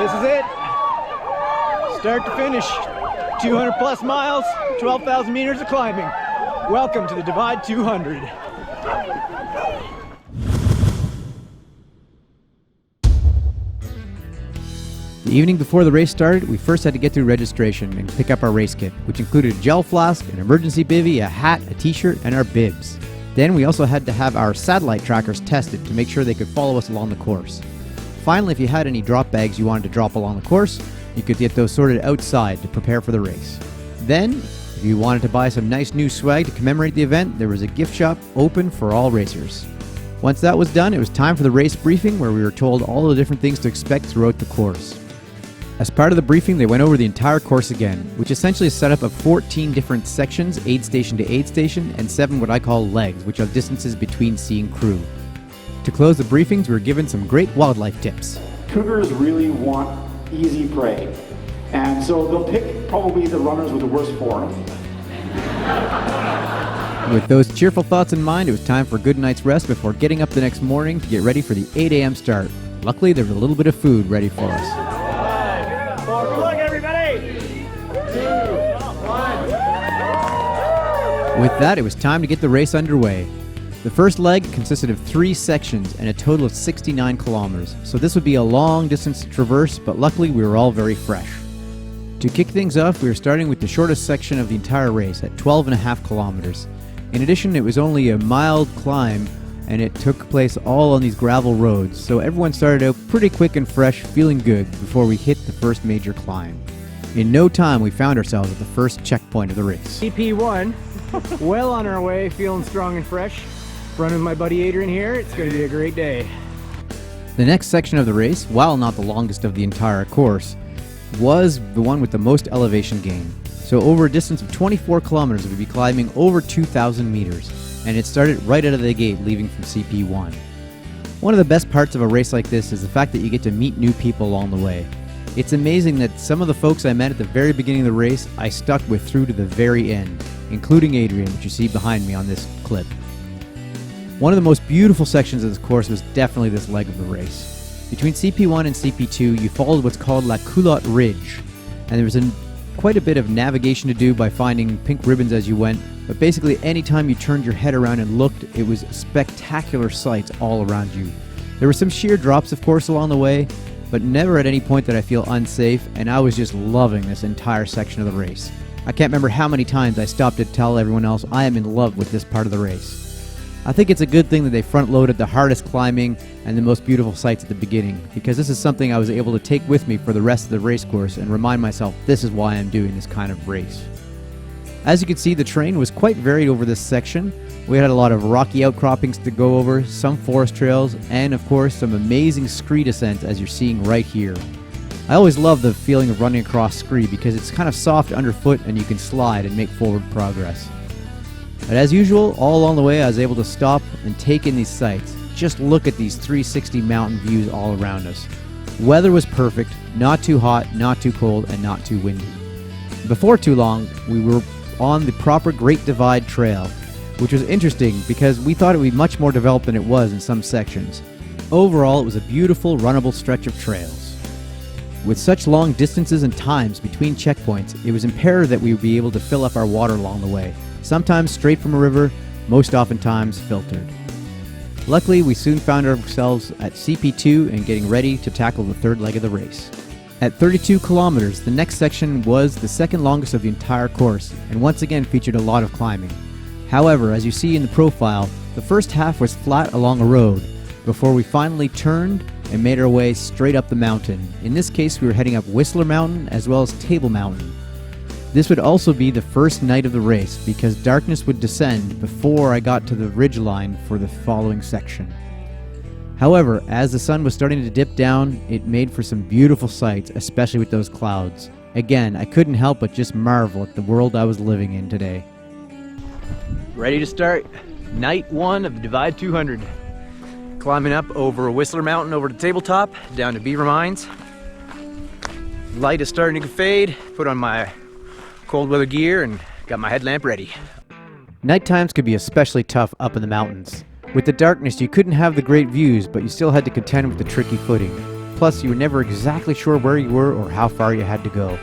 This is it. Start to finish. 200 plus miles, 12,000 meters of climbing. Welcome to the Divide 200. The evening before the race started, we first had to get through registration and pick up our race kit, which included a gel flask, an emergency bivvy, a hat, a t-shirt, and our bibs. Then we also had to have our satellite trackers tested to make sure they could follow us along the course. Finally, if you had any drop bags you wanted to drop along the course, you could get those sorted outside to prepare for the race. Then, if you wanted to buy some nice new swag to commemorate the event, there was a gift shop open for all racers. Once that was done, it was time for the race briefing, where we were told all the different things to expect throughout the course. As part of the briefing, they went over the entire course again, which essentially is set up of 14 different sections, aid station to aid station, and 7 what I call legs, which are distances between sea and crew. To close the briefings, we were given some great wildlife tips. Cougars really want easy prey, and so they'll pick probably the runners with the worst form. With those cheerful thoughts in mind, it was time for a good night's rest before getting up the next morning to get ready for the 8 a.m. start. Luckily, there was a little bit of food ready for us. Look, everybody! With that, it was time to get the race underway. The first leg consisted of 3 sections and a total of 69 kilometers, so this would be a long distance to traverse, but luckily we were all very fresh. To kick things off, we were starting with the shortest section of the entire race at 12.5 kilometers. In addition, it was only a mild climb, and it took place all on these gravel roads, so everyone started out pretty quick and fresh, feeling good before we hit the first major climb. In no time, we found ourselves at the first checkpoint of the race. EP1, well on our way, feeling strong and fresh. Running with my buddy Adrian here, it's going to be a great day. The next section of the race, while not the longest of the entire course, was the one with the most elevation gain. So over a distance of 24 kilometers, we'd be climbing over 2,000 meters, and it started right out of the gate, leaving from CP1. One of the best parts of a race like this is the fact that you get to meet new people along the way. It's amazing that some of the folks I met at the very beginning of the race, I stuck with through to the very end, including Adrian, which you see behind me on this clip. One of the most beautiful sections of this course was definitely this leg of the race. Between CP1 and CP2, you followed what's called La Culotte Ridge, and there was quite a bit of navigation to do by finding pink ribbons as you went, but basically anytime you turned your head around and looked, it was spectacular sights all around you. There were some sheer drops, of course, along the way, but never at any point did I feel unsafe, and I was just loving this entire section of the race. I can't remember how many times I stopped to tell everyone else I am in love with this part of the race. I think it's a good thing that they front-loaded the hardest climbing and the most beautiful sights at the beginning, because this is something I was able to take with me for the rest of the race course and remind myself this is why I'm doing this kind of race. As you can see, the terrain was quite varied over this section. We had a lot of rocky outcroppings to go over, some forest trails, and of course some amazing scree descents as you're seeing right here. I always love the feeling of running across scree because it's kind of soft underfoot and you can slide and make forward progress. But as usual, all along the way I was able to stop and take in these sights. Just look at these 360 mountain views all around us. Weather was perfect, not too hot, not too cold, and not too windy. Before too long, we were on the proper Great Divide Trail, which was interesting because we thought it would be much more developed than it was in some sections. Overall, it was a beautiful, runnable stretch of trails. With such long distances and times between checkpoints, it was imperative that we would be able to fill up our water along the way. Sometimes straight from a river, most oftentimes filtered. Luckily, we soon found ourselves at CP2 and getting ready to tackle the third leg of the race. At 32 kilometers, the next section was the second longest of the entire course, and once again featured a lot of climbing. However, as you see in the profile, the first half was flat along a road, before we finally turned and made our way straight up the mountain. In this case, we were heading up Whistler Mountain as well as Table Mountain. This would also be the first night of the race because darkness would descend before I got to the ridgeline for the following section. However, as the sun was starting to dip down, it made for some beautiful sights, especially with those clouds. Again, I couldn't help but just marvel at the world I was living in today. Ready to start night 1 of the Divide 200. Climbing up over Whistler Mountain over to Tabletop, down to Beaver Mines. Light is starting to fade, put on my cold weather gear and got my headlamp ready. Night times could be especially tough up in the mountains. With the darkness, you couldn't have the great views, but you still had to contend with the tricky footing. plus you were never exactly sure where you were or how far you had to go.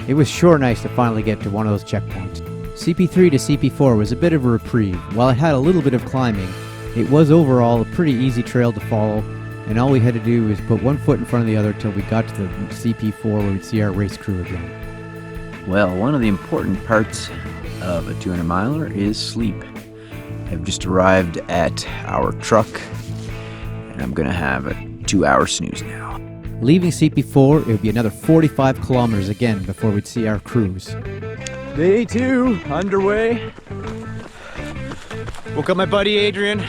It was sure nice to finally get to one of those checkpoints. CP3 to CP4 was a bit of a reprieve. While it had a little bit of climbing, it was overall a pretty easy trail to follow, and all we had to do was put one foot in front of the other till we got to the CP4 where we'd see our race crew again. Well, one of the important parts of a 200 miler is sleep. I've just arrived at our truck, and I'm gonna have a 2-hour snooze now. Leaving CP4, it would be another 45 kilometers again before we'd see our cruise. Day 2 underway. Woke up my buddy Adrian.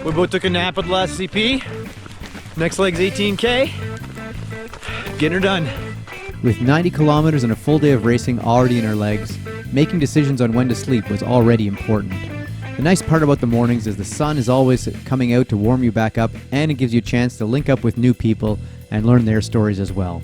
We both took a nap at the last CP. Next leg's 18K. Getting her done. With 90 kilometers and a full day of racing already in our legs, making decisions on when to sleep was already important. The nice part about the mornings is the sun is always coming out to warm you back up, and it gives you a chance to link up with new people and learn their stories as well.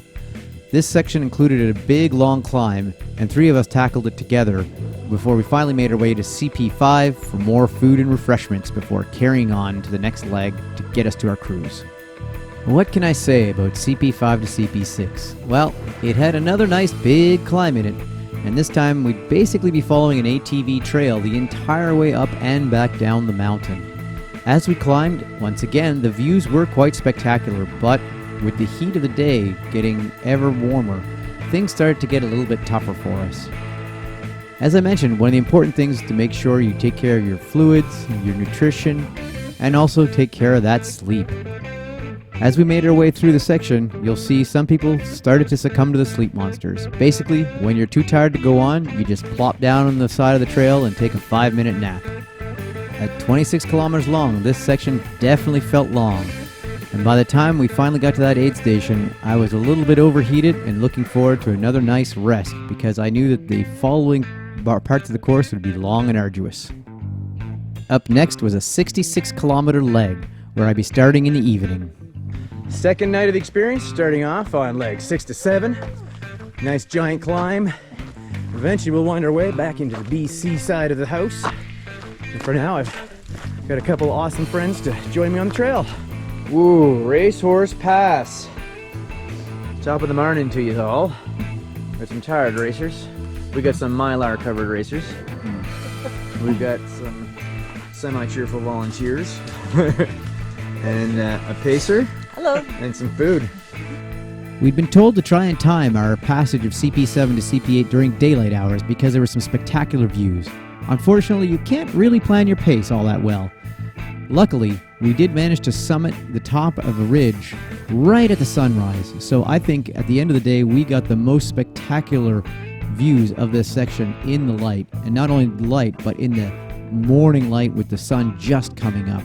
This section included a big long climb, and 3 of us tackled it together before we finally made our way to CP5 for more food and refreshments before carrying on to the next leg to get us to our cruise. What can I say about CP5 to CP6? Well, it had another nice big climb in it, and this time we'd basically be following an ATV trail the entire way up and back down the mountain. As we climbed, once again, the views were quite spectacular, but with the heat of the day getting ever warmer, things started to get a little bit tougher for us. As I mentioned, one of the important things is to make sure you take care of your fluids, your nutrition, and also take care of that sleep. As we made our way through the section, you'll see some people started to succumb to the sleep monsters. Basically, when you're too tired to go on, you just plop down on the side of the trail and take a 5-minute nap. At 26 kilometers long, this section definitely felt long. And by the time we finally got to that aid station, I was a little bit overheated and looking forward to another nice rest because I knew that the following parts of the course would be long and arduous. Up next was a 66 kilometer leg where I'd be starting in the evening. Second night of the experience, starting off on leg 6 to 7. Nice giant climb. Eventually we'll wind our way back into the BC side of the house. And for now, I've got a couple awesome friends to join me on the trail. Woo, Racehorse Pass. Top of the morning to you all. Got some tired racers. We got some Mylar covered racers. We've got some semi-cheerful volunteers. And a pacer. Hello. And some food. We'd been told to try and time our passage of CP7 to CP8 during daylight hours because there were some spectacular views. Unfortunately, you can't really plan your pace all that well. Luckily, we did manage to summit the top of a ridge right at the sunrise, so I think at the end of the day we got the most spectacular views of this section in the light, and not only the light, but in the morning light with the sun just coming up.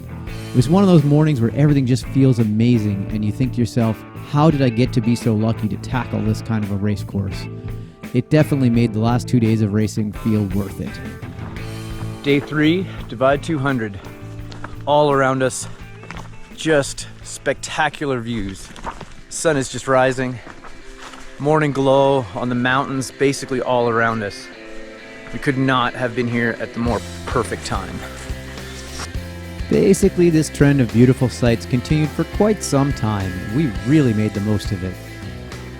It was one of those mornings where everything just feels amazing, and you think to yourself, how did I get to be so lucky to tackle this kind of a race course? It definitely made the last 2 days of racing feel worth it. Day 3, Divide 200. All around us, just spectacular views. Sun is just rising. Morning glow on the mountains, basically all around us. We could not have been here at the more perfect time. Basically, this trend of beautiful sights continued for quite some time. We really made the most of it.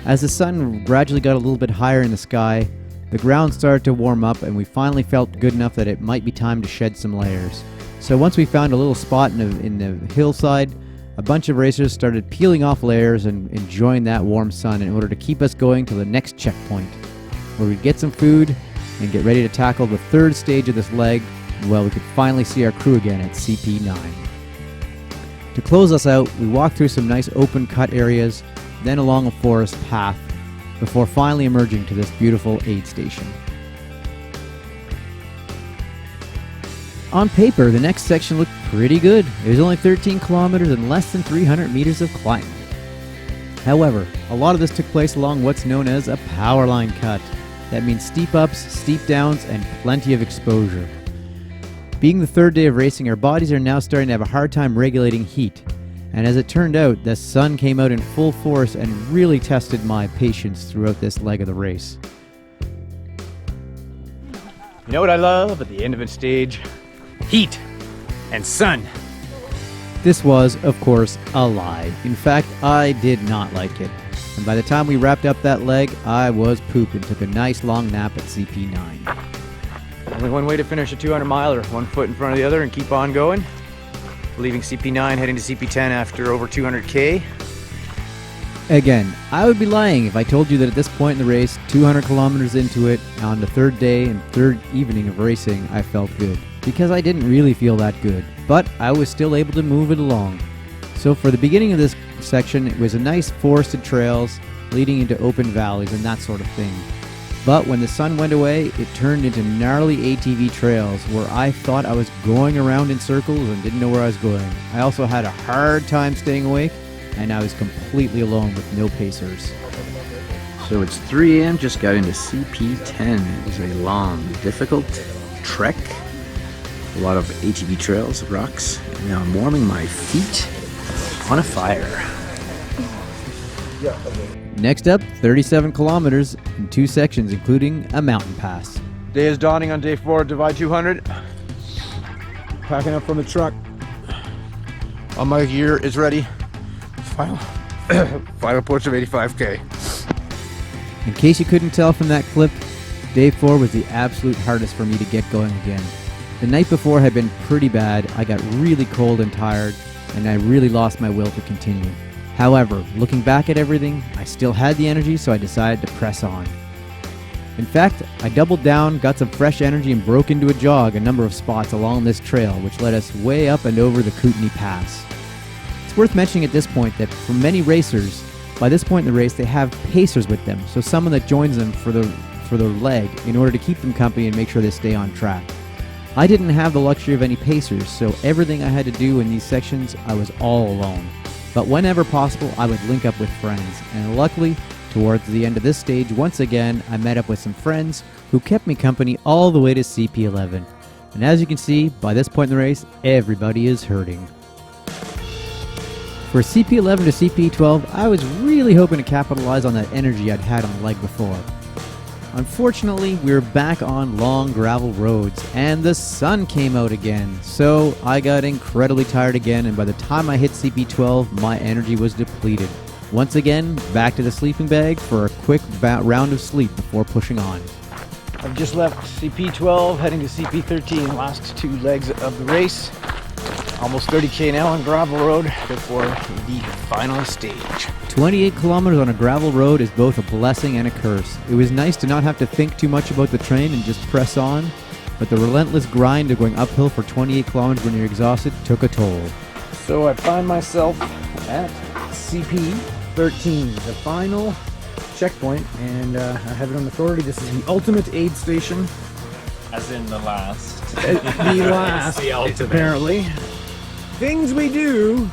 As the sun gradually got a little bit higher in the sky, the ground started to warm up and we finally felt good enough that it might be time to shed some layers. So once we found a little spot in the hillside, a bunch of racers started peeling off layers and enjoying that warm sun in order to keep us going to the next checkpoint, where we'd get some food and get ready to tackle the third stage of this leg. Well, we could finally see our crew again at CP9. To close us out, we walked through some nice open cut areas, then along a forest path, before finally emerging to this beautiful aid station. On paper, the next section looked pretty good. It was only 13 kilometers and less than 300 meters of climbing. However, a lot of this took place along what's known as a power line cut. That means steep ups, steep downs, and plenty of exposure. Being the third day of racing, our bodies are now starting to have a hard time regulating heat. And as it turned out, the sun came out in full force and really tested my patience throughout this leg of the race. You know what I love at the end of a stage? Heat and sun. This was, of course, a lie. In fact, I did not like it. And by the time we wrapped up that leg, I was pooped and took a nice long nap at CP9. Only one way to finish a 200 miler, one foot in front of the other and keep on going. Leaving CP9, heading to CP10 after over 200K. Again, I would be lying if I told you that at this point in the race, 200 kilometers into it, on the third day and third evening of racing, I felt good. Because I didn't really feel that good, but I was still able to move it along. So for the beginning of this section, it was a nice forested trails leading into open valleys and that sort of thing. But when the sun went away, it turned into gnarly ATV trails where I thought I was going around in circles and didn't know where I was going. I also had a hard time staying awake, and I was completely alone with no pacers. So it's 3 a.m., just got into CP10. It was a long, difficult trek. A lot of ATV trails, rocks, and now I'm warming my feet on a fire. Next up, 37 kilometers in 2 sections, including a mountain pass. Day is dawning on day 4 of Divide 200. Packing up from the truck. All my gear is ready. Final push of 85K. In case you couldn't tell from that clip, day 4 was the absolute hardest for me to get going again. The night before had been pretty bad. I got really cold and tired, and I really lost my will to continue. However, looking back at everything, I still had the energy, so I decided to press on. In fact, I doubled down, got some fresh energy, and broke into a jog a number of spots along this trail, which led us way up and over the Kootenai Pass. It's worth mentioning at this point that for many racers, by this point in the race, they have pacers with them, so someone that joins them for their leg in order to keep them company and make sure they stay on track. I didn't have the luxury of any pacers, so everything I had to do in these sections, I was all alone. But whenever possible, I would link up with friends, and luckily, towards the end of this stage, once again, I met up with some friends who kept me company all the way to CP11. And as you can see, by this point in the race, everybody is hurting. For CP11 to CP12, I was really hoping to capitalize on that energy I'd had on the leg before. Unfortunately, we were back on long gravel roads, and the sun came out again, so I got incredibly tired again, and by the time I hit CP12, my energy was depleted. Once again, back to the sleeping bag for a quick round of sleep before pushing on. I've just left CP12, heading to CP13, last 2 legs of the race. Almost 30K now on gravel road before the final stage. 28 kilometers on a gravel road is both a blessing and a curse. It was nice to not have to think too much about the train and just press on, but the relentless grind of going uphill for 28 kilometers when you're exhausted took a toll. So I find myself at CP13, the final checkpoint, and I have it on authority. This is the ultimate aid station. As in the last. The last, the ultimate. apparently. Things we do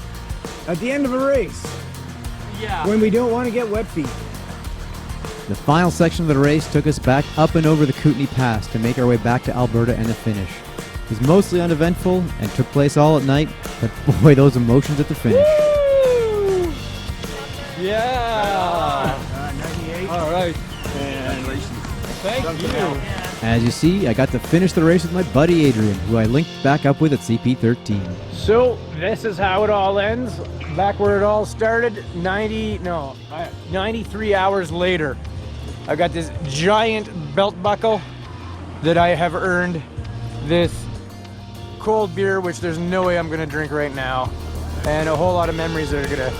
at the end of a race. Yeah. When we don't want to get wet feet. The final section of the race took us back up and over the Kootenai Pass to make our way back to Alberta and the finish. It was mostly uneventful and took place all at night, but boy, those emotions at the finish. Woo! Yeah! 98. All right. Congratulations. Thank you. As you see, I got to finish the race with my buddy Adrian, who I linked back up with at CP13. So this is how it all ends. Back where it all started, 93 hours later. I've got this giant belt buckle that I have earned, this cold beer, which there's no way I'm gonna drink right now, and a whole lot of memories that are gonna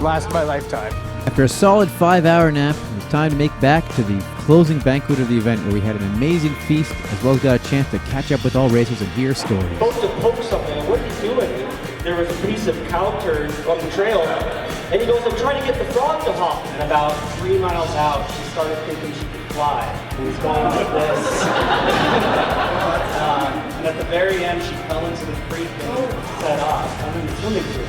last my lifetime. After a solid 5-hour nap, it was time to make back to the closing banquet of the event, where we had an amazing feast, as well as got a chance to catch up with all racers and hear stories. Supposed to poke something. What are you doing? There was a piece of cow turd on the trail, and he goes, I'm trying to get the frog to hop. And about 3 miles out, she started thinking she could fly. And was going like this. And at the very end, she fell into the creek and set off. I'm in the swimming pool.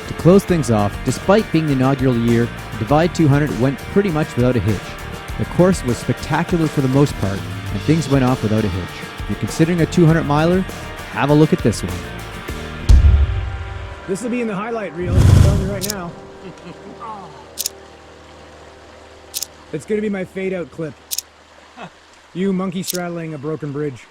To close things off, despite being the inaugural year, Divide 200 went pretty much without a hitch. The course was spectacular for the most part, and things went off without a hitch. If you're considering a 200 miler, have a look at this one. This will be in the highlight reel, I'm telling you right now. It's gonna be my fade out clip. You monkey straddling a broken bridge.